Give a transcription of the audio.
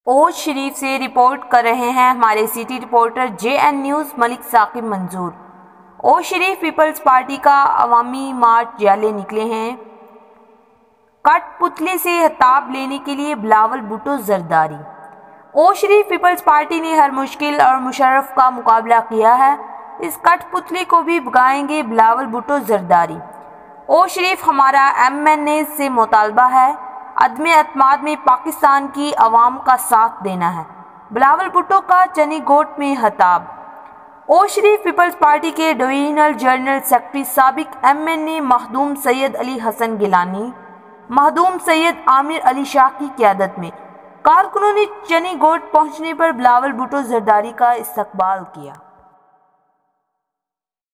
اوج شریف سے رپورٹ کر رہے ہیں ہمارے سٹی رپورٹر JN نیوز ملک ثاقب منظور۔ اوج شریف پیپلز پارٹی کا عوامی مارچ جالے نکلے ہیں۔ کٹ پتلے سے خطاب لینے کے لیے بلاول بھٹو زرداری۔ اوج شریف پیپلز پارٹی نے ہر مشکل اور مشرف کا مقابلہ کیا ہے، اس کٹ پتلے کو بھی بھگائیں گے بلاول بھٹو زرداری۔ اوج شریف ہمارا MNA سے مطالبہ ہے، عدم اعتماد میں پاکستان کی عوام کا ساتھ دینا ہے، بلاول بھٹو کا چنی گوٹ میں خطاب۔ اوج شریف پیپلز پارٹی کے ڈویژنل جنرل سیکرٹری سابق MNA مخدوم سید علی حسن گیلانی، مخدوم سید عامر علی شاہ کی قیادت میں کارکنوں نے چنی گوٹ پہنچنے پر بلاول بھٹو زرداری کا استقبال کیا۔